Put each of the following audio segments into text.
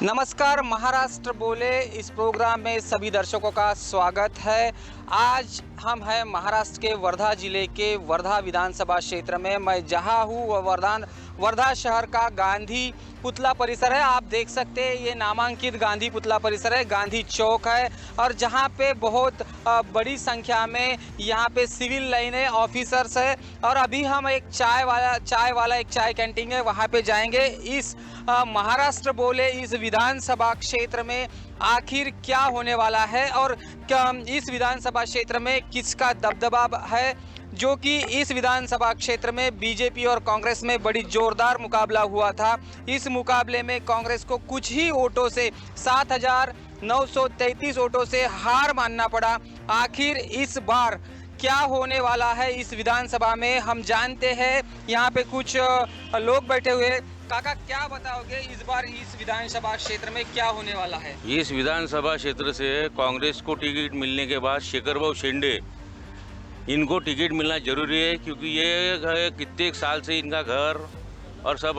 नमस्कार, महाराष्ट्र बोले इस प्रोग्राम में सभी दर्शकों का स्वागत है। आज हम हैं महाराष्ट्र के वर्धा जिले के वर्धा विधानसभा क्षेत्र में। मैं जहां हूं वह वर्धा शहर का गांधी पुतला परिसर है। आप देख सकते हैं ये नामांकित गांधी पुतला परिसर है, गांधी चौक है, और जहां पे बहुत बड़ी संख्या में यहां पे सिविल लाइनें ऑफिसर्स है। और अभी हम एक चाय वाला एक चाय कैंटीन है, वहां पे जाएंगे। इस महाराष्ट्र बोले इस विधानसभा क्षेत्र में आखिर क्या होने वाला है और इस विधानसभा क्षेत्र में किसका दबदबा है, जो कि इस विधानसभा क्षेत्र में बीजेपी और कांग्रेस में बड़ी जोरदार मुकाबला हुआ था। इस मुकाबले में कांग्रेस को कुछ ही वोटों से 7,933 वोटों से हार मानना पड़ा। आखिर इस बार क्या होने वाला है इस विधानसभा में, हम जानते हैं। यहाँ पे कुछ लोग बैठे हुए। काका, क्या बताओगे इस बार इस विधानसभा क्षेत्र में क्या होने वाला है? इस विधानसभा क्षेत्र से कांग्रेस को टिकट मिलने के बाद शेखर शेंडे इनको टिकट मिलना जरूरी है, क्योंकि ये कितने साल से इनका घर और सब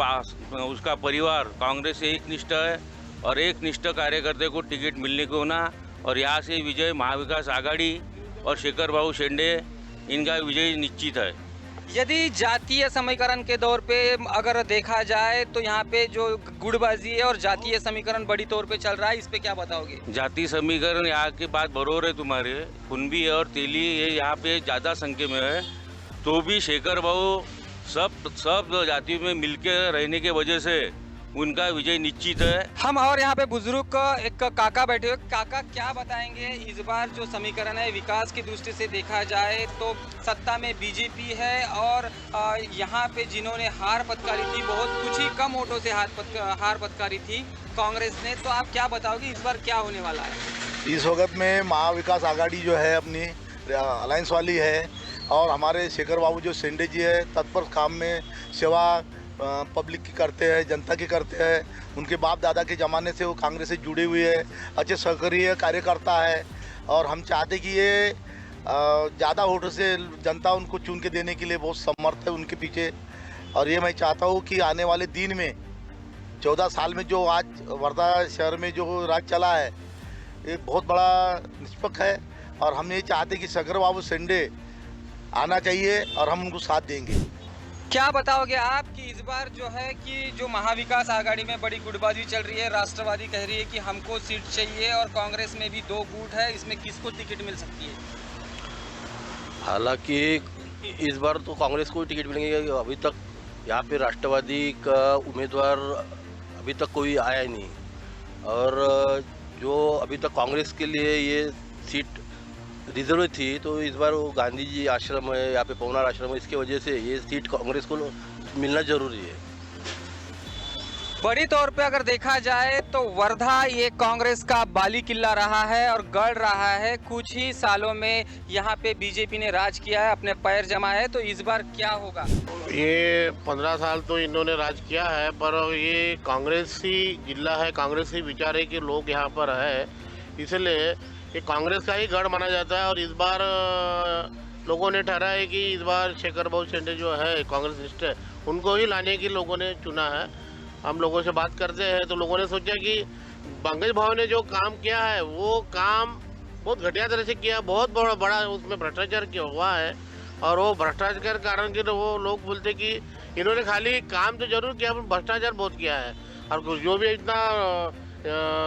उसका परिवार कांग्रेस से एक निष्ठ है और एक निष्ठ कार्यकर्ता को टिकट मिलने को ना। और यहाँ से विजय महाविकास आघाड़ी और शेखर शेंडे इनका विजय निश्चित है। यदि जातीय समीकरण के दौर पे अगर देखा जाए तो यहाँ पे जो गुटबाजी है और जातीय समीकरण बड़ी तौर पे चल रहा है, इस पे क्या बताओगे? जातीय समीकरण यहाँ की बात बरोबर है तुम्हारे। कुंभी और तेली ये यहाँ पे ज़्यादा संख्या में है, तो भी शेखर सब जातियों में मिलकर रहने के वजह से उनका विजय निश्चित है। हम और यहाँ पे बुजुर्ग एक काका बैठे हुए। काका, क्या बताएंगे इस बार जो समीकरण है विकास की दृष्टि से देखा जाए तो सत्ता में बीजेपी है और यहाँ पे जिन्होंने हार पत्कारी थी बहुत कुछ ही कम वोटों से हार पत्कारी थी कांग्रेस ने, तो आप क्या बताओगे इस बार क्या होने वाला है? इस वक्त में महाविकास आघाड़ी जो है अपनी अलायंस वाली है, और हमारे शेखर बाबू जो शेंडे जी है तत्पर काम में सेवा पब्लिक की करते हैं, जनता की करते हैं। उनके बाप दादा के ज़माने से वो कांग्रेस से जुड़े हुए हैं, अच्छे सक्रिय कार्यकर्ता है। और हम चाहते कि ये ज़्यादा वोटों से जनता उनको चुन के देने के लिए बहुत समर्थ है उनके पीछे। और ये मैं चाहता हूँ कि आने वाले दिन में 14 साल में जो आज वर्धा शहर में जो राज चला है ये बहुत बड़ा निष्पक्ष है, और हम ये चाहते कि शेखर बाबू शेंडे आना चाहिए और हम उनको साथ देंगे। क्या बताओगे आप कि इस बार जो है कि जो महाविकास आघाड़ी में बड़ी गुटबाजी चल रही है, राष्ट्रवादी कह रही है कि हमको सीट चाहिए और कांग्रेस में भी 2 गुट है, इसमें किसको टिकट मिल सकती है? हालांकि इस बार तो कांग्रेस को टिकट मिलेंगे। अभी तक यहाँ पे राष्ट्रवादी का उम्मीदवार अभी तक कोई आया ही नहीं, और जो अभी तक कांग्रेस के लिए ये सीट रिजर्व थी, तो इस बार वो गांधी जी आश्रम है यहाँ पे, पवनार आश्रम है, इसके वजह से ये सीट कांग्रेस को मिलना जरूरी है। बड़ी तौर पे अगर देखा जाए तो वर्धा ये कांग्रेस का बाली किला रहा है और गढ़ रहा है। कुछ ही सालों में यहाँ पे बीजेपी ने राज किया है, अपने पैर जमाए है, तो इस बार क्या होगा? ये 15 साल तो इन्होंने राज किया है, पर ये कांग्रेसी जिला है, कांग्रेसी विचार के लोग यहाँ पर है, इसलिए ये कांग्रेस का ही गढ़ माना जाता है। और इस बार लोगों ने ठहरा है कि इस बार शेखर शेंडे जो है कांग्रेस निष्ठ है, उनको ही लाने के लोगों ने चुना है। हम लोगों से बात करते हैं तो लोगों ने सोचा कि पंकज भाव ने जो काम किया है वो काम बहुत घटिया तरह से किया, बहुत बड़ा उसमें भ्रष्टाचार किया हुआ है। और वो भ्रष्टाचार के कारण के वो लोग बोलते कि इन्होंने खाली काम तो जरूर किया पर भ्रष्टाचार बहुत किया है। और जो भी इतना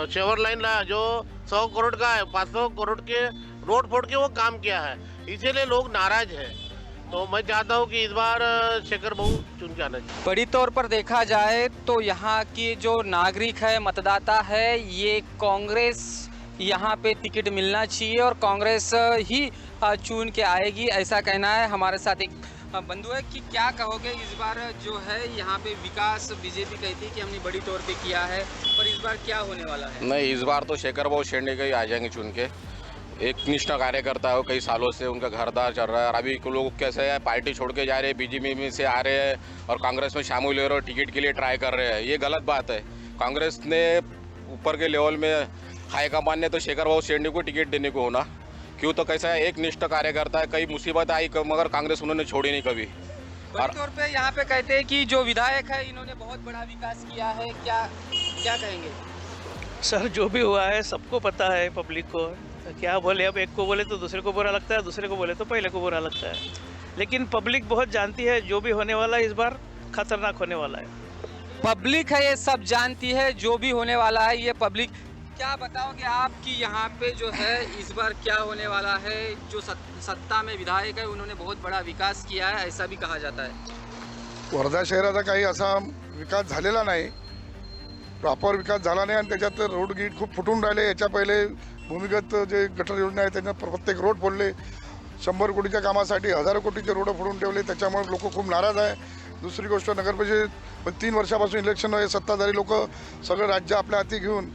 शेवर लाइन ला जो 100 करोड़ का है, 500 करोड़ के रोड फोड़ के वो काम किया है, इसीलिए लोग नाराज हैं। तो मैं चाहता हूँ कि इस बार शेखर बाबू चुन के आना चाहिए। बड़ी तौर पर देखा जाए तो यहाँ की जो नागरिक है, मतदाता है, ये कांग्रेस यहाँ पे टिकट मिलना चाहिए और कांग्रेस ही चुन के आएगी, ऐसा कहना है। हमारे साथ एक बंधु है कि क्या कहोगे इस बार जो है यहाँ पे विकास बीजेपी कहती है कि हमने बड़ी तौर पे किया है, पर इस बार क्या होने वाला है? नहीं, इस बार तो शेखर शेंडे के ही आ जाएंगे चुन के। एक निष्ठा कार्यकर्ता है, कई सालों से उनका घरदार चल रहा है। और अभी लोग कैसे है, पार्टी छोड़ के जा रहे हैं, बीजेपी में से आ रहे हैं और कांग्रेस में शामिल हो रहे और टिकट के लिए ट्राई कर रहे हैं, ये गलत बात है। कांग्रेस ने ऊपर के लेवल में हाईकमान ने तो शेखर शेंडे को टिकट देने को होना, क्यों? तो कैसा है, एक निष्ठ कार्यकर्ता है, कई मुसीबत आई मगर कांग्रेस उन्होंने छोड़ी नहीं कभी। बड़े तौर पे यहाँ पे कहते हैं कि जो विधायक है इन्होंने बहुत बड़ा विकास किया है, क्या कहेंगे? सर जो भी हुआ है सबको पता है, पब्लिक को। क्या बोले, अब एक को बोले तो दूसरे को बुरा लगता है, दूसरे को बोले तो पहले को बुरा लगता है। लेकिन पब्लिक बहुत जानती है जो भी होने वाला है इस बार खतरनाक होने वाला है। पब्लिक है ये सब जानती है जो भी होने वाला है ये पब्लिक। क्या बताओगे आप कि यहाँ पे जो है इस बार क्या होने वाला है? जो सत्ता में विधायक है उन्होंने बहुत बड़ा विकास किया है ऐसा भी कहा जाता है। वर्धा शहराचा काही असा विकास झालेला नाही, प्रॉपर विकास झाला नाही आणि त्याच्यात रोड गीट खूप फुटून राहिले। याच्या पहिले भूमिगत जे गटर योजना आहे त्यांना प्रत्येक रोड फोडले, 100 कोटीच्या कामासाठी हजारो कोटीचे रोड फोडून ठेवले, त्याच्यामुळे लोक खूप नाराज आहे। दुसरी गोष्ट नगर परिषद 3 वर्षापासून इलेक्शन आहे, सत्ताधारी लोक सगळं राज्य आपल्या हाती घेऊन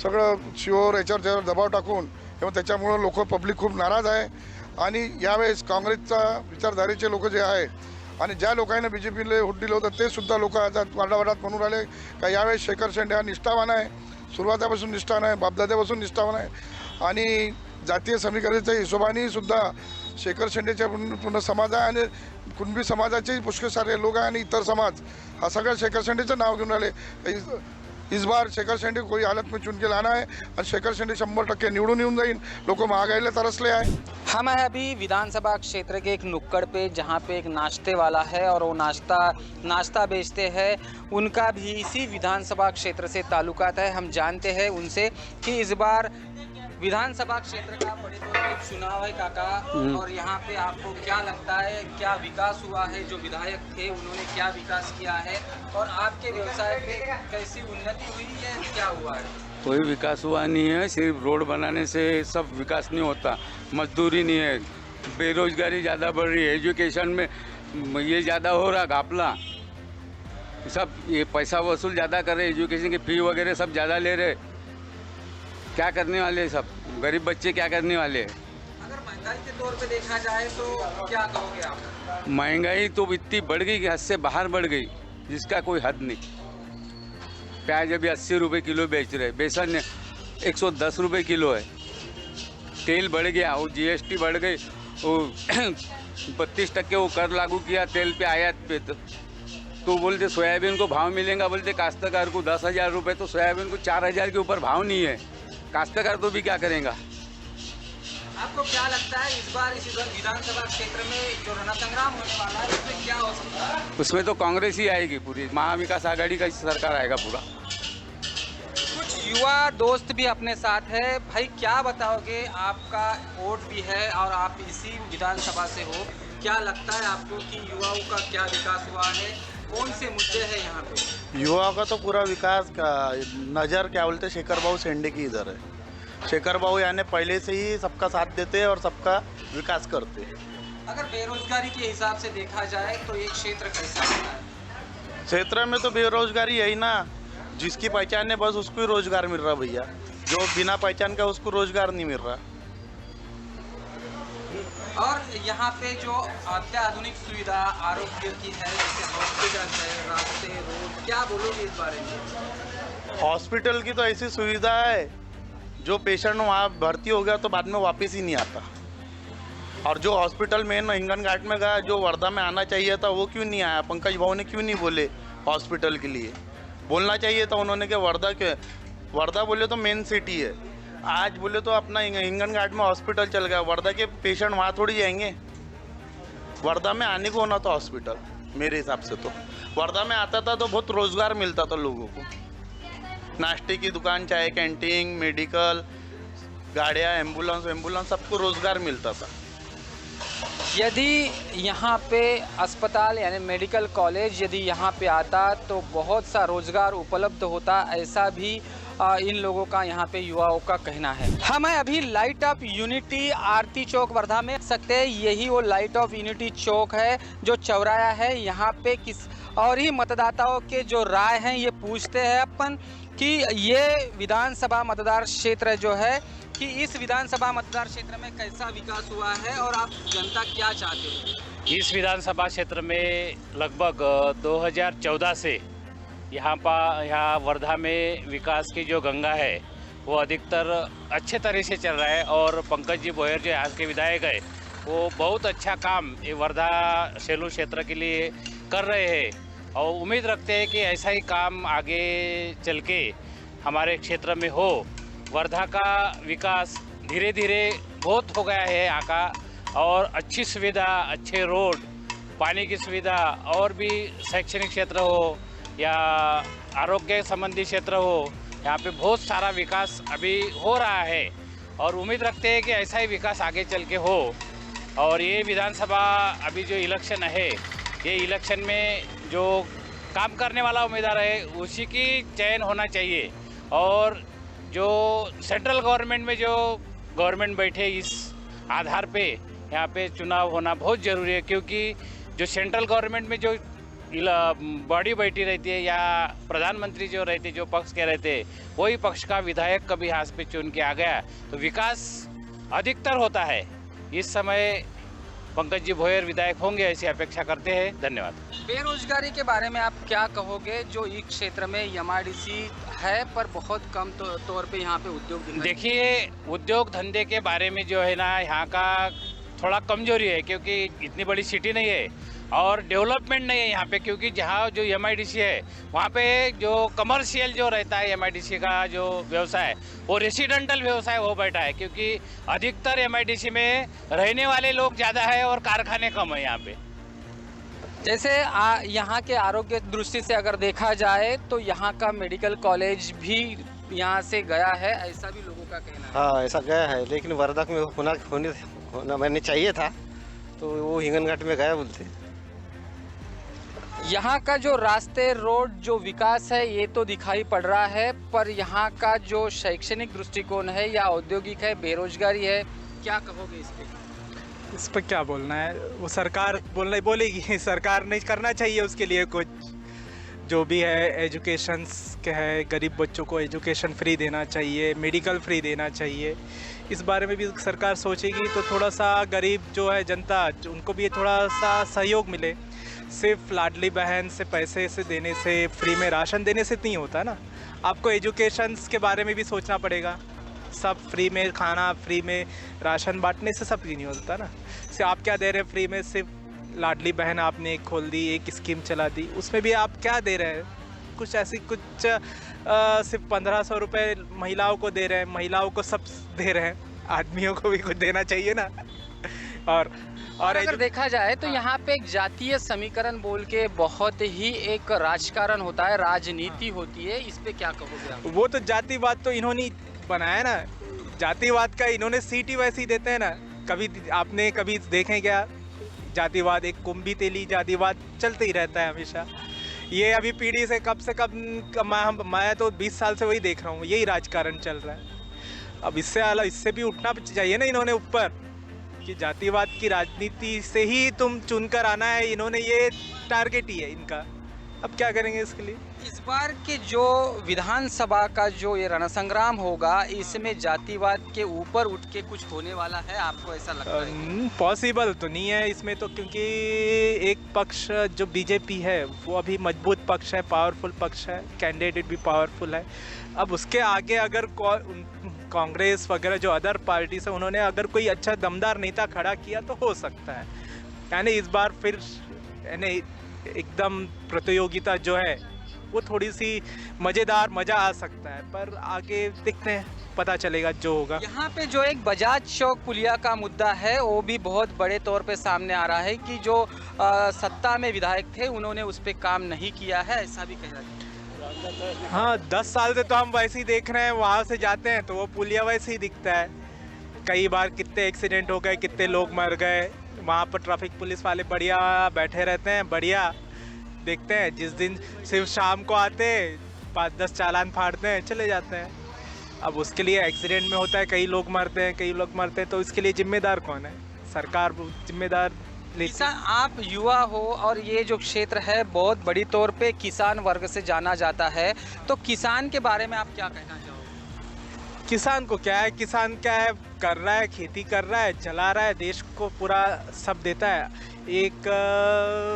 सगळं शिवोर याच्यावर दबाव टाकून त्याच्यामुळे लोक पब्लिक खूप नाराज आहे। आणि यावेळेस काँग्रेसचा विचारधारेचे लोक जे आहे आणि ज्या लोकांना बीजेपीला वोट दिलं होतं ते सुद्धा लोक आता वाडावाडात म्हणून राहिले का यावेळेस शेखर शेंडे हा निष्ठावान आहे, सुरुवातीपासून निष्ठावान आहे, बापदाद्यापासून निष्ठावान आहे। आणि जातीय समीकरणाच्या हिशोबाने सुद्धा शेखर शेंडेच्या पूर्ण समाज आहे आणि कुणबी समाजाचे पुष्कळ सारे लोक आहे आणि इतर समाज हा सगळा शेखर शेंडेचं नाव घेऊन राहिले। इस बार शेखर शेंडे कोई हालत में चुन के लाना है और शेखर शेंडे 100% निवडून येऊन जाईल। लोक महागाईला तरसले आहे। हम हैं अभी विधानसभा क्षेत्र के एक नुक्कड़ पे जहाँ पे एक नाश्ते वाला है और वो नाश्ता बेचते हैं। उनका भी इसी विधानसभा क्षेत्र से ताल्लुकात है। हम जानते हैं उनसे कि इस बार विधानसभा क्षेत्र का बड़े तौर पे चुनाव है काका, और यहाँ पे आपको क्या लगता है क्या विकास हुआ है? जो विधायक थे उन्होंने क्या विकास किया है और आपके व्यवसाय पे कैसी उन्नति हुई है, क्या हुआ है? कोई विकास हुआ नहीं है, सिर्फ रोड बनाने से सब विकास नहीं होता। मजदूरी नहीं है, बेरोजगारी ज़्यादा बढ़ रही है, एजुकेशन में ये ज़्यादा हो रहा घपला, सब ये पैसा वसूल ज़्यादा कर रहे, एजुकेशन की फ़ी वगैरह सब ज़्यादा ले रहे। क्या करने वाले सब गरीब बच्चे क्या करने वाले हैं? अगर महंगाई के तौर पे देखा जाए तो क्या कहोगे आप? महंगाई तो इतनी बढ़ गई कि हद से बाहर बढ़ गई, जिसका कोई हद नहीं। प्याज अभी 80 रुपये किलो बेच रहे, बेसन 110 रुपये किलो है, तेल बढ़ गया, वो जीएसटी बढ़ गई, वो 32% वो कर लागू किया तेल पे, आयात पे। तो बोलते सोयाबीन को भाव मिलेगा, बोलते काश्तकार को 10,000 रुपये, तो सोयाबीन को 4,000 के ऊपर भाव नहीं है। काश्तकार तो भी क्या करेगा? आपको क्या लगता है इस बार इस विधानसभा क्षेत्र में जो रणसंग्राम होने वाला है उसमें क्या हो सकता है? उसमें तो कांग्रेस ही आएगी, पूरी महाविकास आघाड़ी का सरकार आएगा पूरा। कुछ युवा दोस्त भी अपने साथ है। भाई क्या बताओगे, आपका वोट भी है और आप इसी विधानसभा से हो, क्या लगता है आपको कि युवाओं का क्या विकास हुआ है? कौन से मुद्दे हैं यहाँ पे? युवा का तो पूरा विकास का नज़र क्या बोलते शेखर भाऊ शेंडे की इधर है। शेखर भाऊ यानी पहले से ही सबका साथ देते हैं और सबका विकास करते हैं। अगर बेरोजगारी के हिसाब से देखा जाए तो ये क्षेत्र कैसा है? क्षेत्र में तो बेरोजगारी यही ना, जिसकी पहचान है बस उसको ही रोजगार मिल रहा भैया, जो बिना पहचान का उसको रोजगार नहीं मिल रहा। और यहाँ पे जो अत्याधुनिक सुविधा आरोग्य की है, जैसे हॉस्पिटल है, रास्ते, रोड, क्या बोलोगे इस बारे में? हॉस्पिटल की तो ऐसी सुविधा है, जो पेशेंट वहाँ भर्ती हो गया तो बाद में वापस ही नहीं आता। और जो हॉस्पिटल मेन हिंगन घाट में गया, जो वर्धा में आना चाहिए था वो क्यों नहीं आया? पंकज भाऊ ने क्यों नहीं बोले हॉस्पिटल के लिए? बोलना चाहिए था उन्होंने कि वर्धा बोले तो मेन सिटी है, आज बोले तो अपना हिंगन घाट में हॉस्पिटल चल गया। वर्धा के पेशेंट वहाँ थोड़ी जाएंगे, वर्धा में आने को होना था हॉस्पिटल। मेरे हिसाब से तो वर्धा में आता था तो बहुत रोज़गार मिलता था लोगों को, नाश्ते की दुकान, चाय कैंटीन, मेडिकल, गाड़ियाँ, एम्बुलेंस सबको रोज़गार मिलता था। यदि यहाँ पे अस्पताल यानी मेडिकल कॉलेज यदि यहाँ पे आता तो बहुत सा रोज़गार उपलब्ध होता, ऐसा भी इन लोगों का यहाँ पे युवाओं का कहना है। हम हैं अभी लाइट ऑफ यूनिटी आरती चौक वर्धा में सकते हैं, यही वो लाइट ऑफ यूनिटी चौक है जो चौराया है। यहाँ पे किस और ही मतदाताओं के जो राय हैं ये पूछते हैं अपन कि ये विधानसभा मतदार क्षेत्र जो है कि इस विधानसभा मतदार क्षेत्र में कैसा विकास हुआ है और आप जनता क्या चाहते हो? इस विधानसभा क्षेत्र में लगभग 2014 से यहाँ वर्धा में विकास की जो गंगा है वो अधिकतर अच्छे तरह से चल रहा है। और पंकज जी बोयर जो आज के विधायक है वो बहुत अच्छा काम ये वर्धा सेलू क्षेत्र के लिए कर रहे हैं और उम्मीद रखते हैं कि ऐसा ही काम आगे चल के हमारे क्षेत्र में हो। वर्धा का विकास धीरे धीरे बहुत हो गया है यहाँ का, और अच्छी सुविधा, अच्छे रोड, पानी की सुविधा और भी शैक्षणिक क्षेत्र हो या आरोग्य संबंधी क्षेत्र हो, यहाँ पे बहुत सारा विकास अभी हो रहा है और उम्मीद रखते हैं कि ऐसा ही विकास आगे चल के हो। और ये विधानसभा अभी जो इलेक्शन है, ये इलेक्शन में जो काम करने वाला उम्मीदवार है उसी की चयन होना चाहिए। और जो सेंट्रल गवर्नमेंट में जो गवर्नमेंट बैठे, इस आधार पे यहाँ पे चुनाव होना बहुत ज़रूरी है, क्योंकि जो सेंट्रल गवर्नमेंट में जो बॉडी बैठी रहती है या प्रधानमंत्री जो रहते, जो पक्ष के रहते, वही पक्ष का विधायक कभी हाथ पे चुन के आ गया तो विकास अधिकतर होता है। इस समय पंकज जी भोयर विधायक होंगे ऐसी अपेक्षा करते हैं। धन्यवाद। बेरोजगारी के बारे में आप क्या कहोगे? जो इस क्षेत्र में एमआईडीसी है पर बहुत कम तौर पे यहाँ पे उद्योग, देखिए उद्योग धंधे के बारे में जो है ना, यहाँ का थोड़ा कमजोरी है, क्योंकि इतनी बड़ी सिटी नहीं है और डेवलपमेंट नहीं है यहाँ पे, क्योंकि जहाँ जो एमआईडीसी है वहाँ पे जो कमर्शियल जो रहता है एमआईडीसी का जो व्यवसाय, वो रेसिडेंटल व्यवसाय हो बैठा है, क्योंकि अधिकतर एमआईडीसी में रहने वाले लोग ज़्यादा है और कारखाने कम है यहाँ पे। जैसे यहाँ के आरोग्य दृष्टि से अगर देखा जाए तो यहाँ का मेडिकल कॉलेज भी यहाँ से गया है, ऐसा भी लोगों का कहना है। हाँ, ऐसा गया है, लेकिन वर्धा में होना मैंने चाहिए था, तो वो हिंगन घाट में गया बोलते। यहाँ का जो रास्ते, रोड, जो विकास है ये तो दिखाई पड़ रहा है, पर यहाँ का जो शैक्षणिक दृष्टिकोण है या औद्योगिक है, बेरोजगारी है, क्या कहोगे इस पे? इस पर क्या बोलना है, वो सरकार बोलेगी, सरकार नहीं करना चाहिए उसके लिए कुछ। जो भी है एजुकेशन के है, गरीब बच्चों को एजुकेशन फ्री देना चाहिए, मेडिकल फ्री देना चाहिए, इस बारे में भी सरकार सोचेगी तो थोड़ा सा गरीब जो है जनता, उनको भी थोड़ा सा सहयोग मिले। सिर्फ लाडली बहन से पैसे से देने से, फ्री में राशन देने से नहीं होता ना, आपको एजुकेशन के बारे में भी सोचना पड़ेगा। सब फ्री में खाना, फ्री में राशन बांटने से सब नहीं होता ना। सिर्फ आप क्या दे रहे हैं फ्री में? सिर्फ लाडली बहन आपने एक खोल दी, एक स्कीम चला दी, उसमें भी आप क्या दे रहे हैं? कुछ ऐसी सिर्फ 1500 रुपये महिलाओं को दे रहे हैं, महिलाओं को सब दे रहे हैं, आदमियों को भी कुछ देना चाहिए ना। और अगर देखा जाए तो यहाँ पे एक जातीय समीकरण बोल के बहुत ही एक राजकारण होता है, राजनीति होती है, इस पे क्या कहोगे आप? वो तो जातिवाद तो इन्होंने बनाया ना, जातिवाद का इन्होंने सीट ही वैसी देते हैं ना। कभी आपने कभी देखें क्या जातिवाद? एक कुंभी तेली जातिवाद चलते ही रहता है हमेशा। ये अभी पीढ़ी से कब मैं तो 20 साल से वही देख रहा हूँ, यही राजकारण चल रहा है। अब इससे भी उठना चाहिए ना इन्होंने ऊपर, कि जातिवाद की राजनीति से ही तुम चुनकर आना है, इन्होंने ये टारगेट ही है इनका। अब क्या करेंगे इसके लिए? इस बार के जो विधानसभा का जो ये रणसंग्राम होगा, इसमें जातिवाद के ऊपर उठ के कुछ होने वाला है, आपको ऐसा लगता है? पॉसिबल तो नहीं है इसमें तो, क्योंकि एक पक्ष जो बीजेपी है वो अभी मजबूत पक्ष है, पावरफुल पक्ष है, कैंडिडेट भी पावरफुल है। अब उसके आगे अगर कांग्रेस वगैरह जो अदर पार्टीज है, उन्होंने अगर कोई अच्छा दमदार नेता खड़ा किया तो हो सकता है, यानी इस बार फिर यानी एकदम प्रतियोगिता जो है वो थोड़ी सी मज़ेदार मज़ा आ सकता है, पर आगे देखते हैं, पता चलेगा जो होगा। यहाँ पे जो एक बजाज चौक पुलिया का मुद्दा है वो भी बहुत बड़े तौर पे सामने आ रहा है कि जो सत्ता में विधायक थे उन्होंने उस पर काम नहीं किया है, ऐसा भी कह रहा है। हाँ, 10 साल से तो हम वैसे ही देख रहे हैं, वहाँ से जाते हैं तो वो पुलिया वैसे ही दिखता है। कई बार कितने एक्सीडेंट हो गए, कितने लोग मर गए, वहाँ पर ट्रैफिक पुलिस वाले बढ़िया बैठे रहते हैं, बढ़िया देखते हैं। जिस दिन सिर्फ शाम को आते 5-10 चालान फाड़ते हैं, चले जाते हैं। अब उसके लिए एक्सीडेंट में होता है, कई लोग मरते हैं, तो इसके लिए जिम्मेदार कौन है? सरकार जिम्मेदार। किसान, आप युवा हो और ये जो क्षेत्र है बहुत बड़ी तौर पे किसान वर्ग से जाना जाता है, तो किसान के बारे में आप क्या कहना चाहोगे? किसान को क्या है, किसान क्या है, कर रहा है, खेती कर रहा है, चला रहा है, देश को पूरा सब देता है।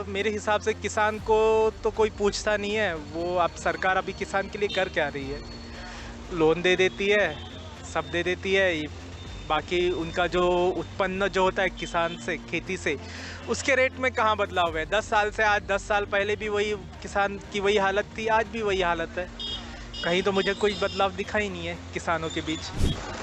मेरे हिसाब से किसान को तो कोई पूछता नहीं है। वो अब सरकार अभी किसान के लिए कर क्या रही है? लोन दे देती है, सब दे देती है, बाकी उनका जो उत्पन्न जो होता है किसान से, खेती से, उसके रेट में कहाँ बदलाव है? 10 साल से आज 10 साल पहले भी वही किसान की वही हालत थी, आज भी वही हालत है। कहीं तो मुझे कोई बदलाव दिखा ही नहीं है किसानों के बीच।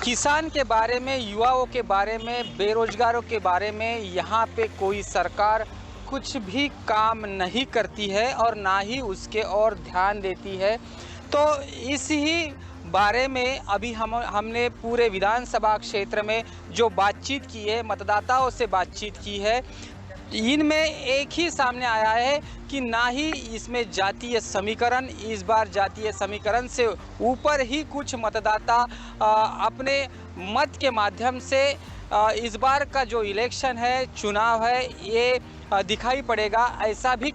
किसान के बारे में, युवाओं के बारे में, बेरोजगारों के बारे में यहाँ पे कोई सरकार कुछ भी काम नहीं करती है और ना ही उसके और ध्यान देती है। तो इस ही बारे में अभी हमने पूरे विधानसभा क्षेत्र में जो बातचीत की है, मतदाताओं से बातचीत की है, इनमें एक ही सामने आया है कि ना ही इसमें जातीय समीकरण, इस बार जातीय समीकरण से ऊपर ही कुछ मतदाता अपने मत के माध्यम से इस बार का जो इलेक्शन है, चुनाव है, ये दिखाई पड़ेगा, ऐसा भी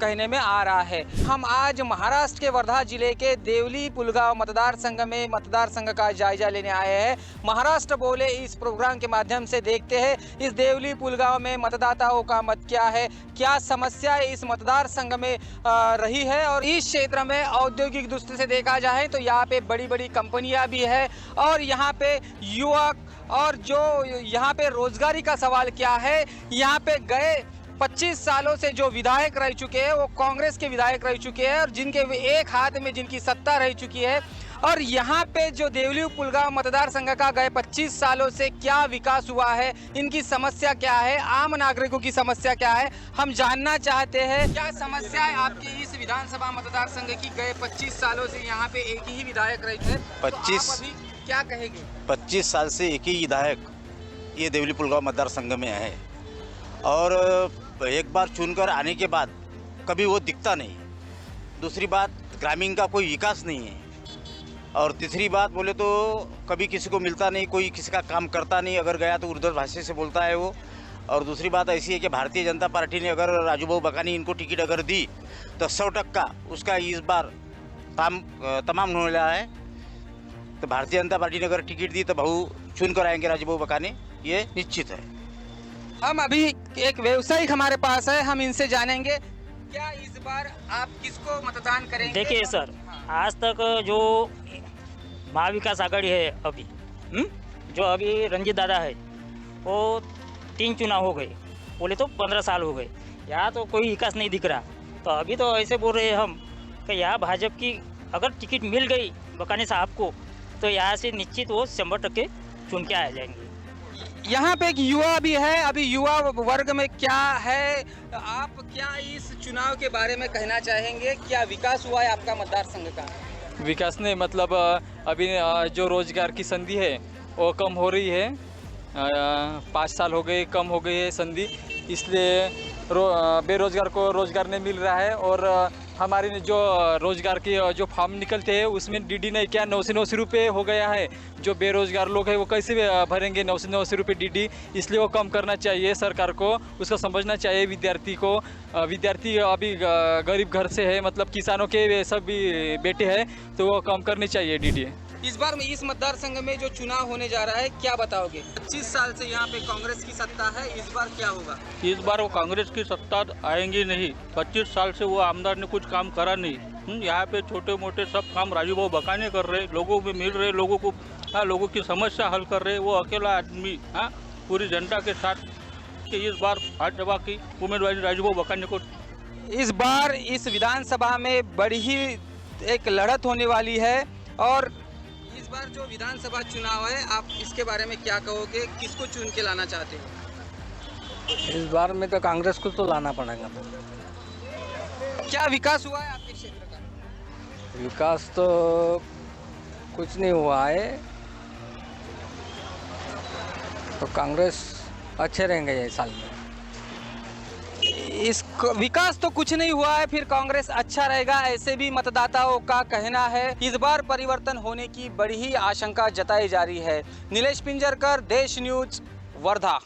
कहने में आ रहा है। हम आज महाराष्ट्र के वर्धा जिले के देवली पुलगांव मतदार संघ में मतदार संघ का जायजा लेने आए हैं। महाराष्ट्र बोले इस प्रोग्राम के माध्यम से देखते हैं इस देवली पुलगांव में मतदाताओं का मत क्या है, क्या समस्या इस मतदार संघ में रही है। और इस क्षेत्र में औद्योगिक दृष्टि से देखा जाए तो यहाँ पे बड़ी बड़ी कंपनियाँ भी है और यहाँ पे युवक और जो यहाँ पे रोजगारी का सवाल क्या है। यहाँ पे गए 25 सालों से जो विधायक रह चुके हैं वो कांग्रेस के विधायक रह चुके हैं और जिनके एक हाथ में जिनकी सत्ता रह चुकी है। और यहाँ पे जो देवली पुलगांव मतदार संघ का गए 25 सालों से क्या विकास हुआ है, इनकी समस्या क्या है, आम नागरिकों की समस्या क्या है, हम जानना चाहते हैं। क्या समस्या है आपकी इस विधानसभा मतदार संघ की? गए 25 सालों से यहाँ पे एक ही विधायक रहे थे, 25 अभी क्या कहेंगे? 25 साल से एक ही विधायक ये देवली पुलगांव मतदार संघ में है और एक बार चुनकर आने के बाद कभी वो दिखता नहीं। दूसरी बात, ग्रामीण का कोई विकास नहीं है। और तीसरी बात बोले तो कभी किसी को मिलता नहीं, कोई किसी का काम करता नहीं, अगर गया तो उर्दू भाषा से बोलता है वो। और दूसरी बात ऐसी है कि भारतीय जनता पार्टी ने अगर राजूभाऊ बकानी इनको टिकट अगर दी तो 100% उसका इस बार तमाम होने लगा है। तो भारतीय जनता पार्टी ने अगर टिकट दी तो भाऊ चुन कर आएंगे राजूभाऊ बकानी, ये निश्चित है। हम अभी एक व्यवसायिक हमारे पास है, हम इनसे जानेंगे क्या इस बार आप किसको मतदान करेंगे। देखिए सर, आज तक जो महाविकास आघाड़ी है अभी जो अभी रंजीत दादा है वो 3 चुनाव हो गए, बोले तो 15 साल हो गए, यहाँ तो कोई विकास नहीं दिख रहा। तो अभी तो ऐसे बोल रहे हैं हम कि यहाँ भाजपा की अगर टिकट मिल गई बकानी साहब को तो यहाँ से निश्चित वो 100% चुन के आ जाएंगे। यहाँ पे एक युवा भी है, अभी युवा वर्ग में क्या है, आप क्या इस चुनाव के बारे में कहना चाहेंगे? क्या विकास हुआ है आपका मतदार संघ का? विकास ने मतलब अभी जो रोजगार की संधि है वो कम हो रही है, 5 साल हो गए कम हो गई है संधि, इसलिए बेरोजगार को रोजगार नहीं मिल रहा है। और हमारे जो रोजगार की जो फॉर्म निकलते हैं उसमें डीडी नहीं, क्या 990 रुपये हो गया है। जो बेरोजगार लोग हैं वो कैसे भरेंगे 990 रुपये डीडी, इसलिए वो कम करना चाहिए सरकार को, उसका समझना चाहिए विद्यार्थी को। विद्यार्थी अभी गरीब घर से है, मतलब किसानों के सब भी बेटे हैं, तो वो कम करनी चाहिए डीडी। इस बार में इस मतदार संघ में जो चुनाव होने जा रहा है क्या बताओगे? 25 साल से यहाँ पे कांग्रेस की सत्ता है, इस बार क्या होगा? इस बार वो कांग्रेस की सत्ता आएंगी नहीं। 25 साल से वो आमदार ने कुछ काम करा नहीं। यहाँ पे छोटे मोटे सब काम राजूभाऊ बकानी कर रहे, लोगों को मिल रहे, लोगों को लोगों की समस्या हल कर रहे। वो अकेला आदमी पूरी जनता के साथ कि इस बार भाजपा की उम्मीदवार राजूभाऊ बकानी को। इस बार इस विधानसभा में बड़ी ही एक लड़त होने वाली है और इस बार जो विधानसभा चुनाव है आप इसके बारे में क्या कहोगे? किसको चुन के लाना चाहते हो? इस बार में तो कांग्रेस को तो लाना पड़ेगा। क्या विकास हुआ है आपके क्षेत्र का? विकास तो कुछ नहीं हुआ है, तो कांग्रेस अच्छे रहेंगे ये साल में। इस विकास तो कुछ नहीं हुआ है, फिर कांग्रेस अच्छा रहेगा, ऐसे भी मतदाताओं का कहना है। इस बार परिवर्तन होने की बड़ी ही आशंका जताई जा रही है। नीलेश पिंजरकर, देश न्यूज, वर्धा।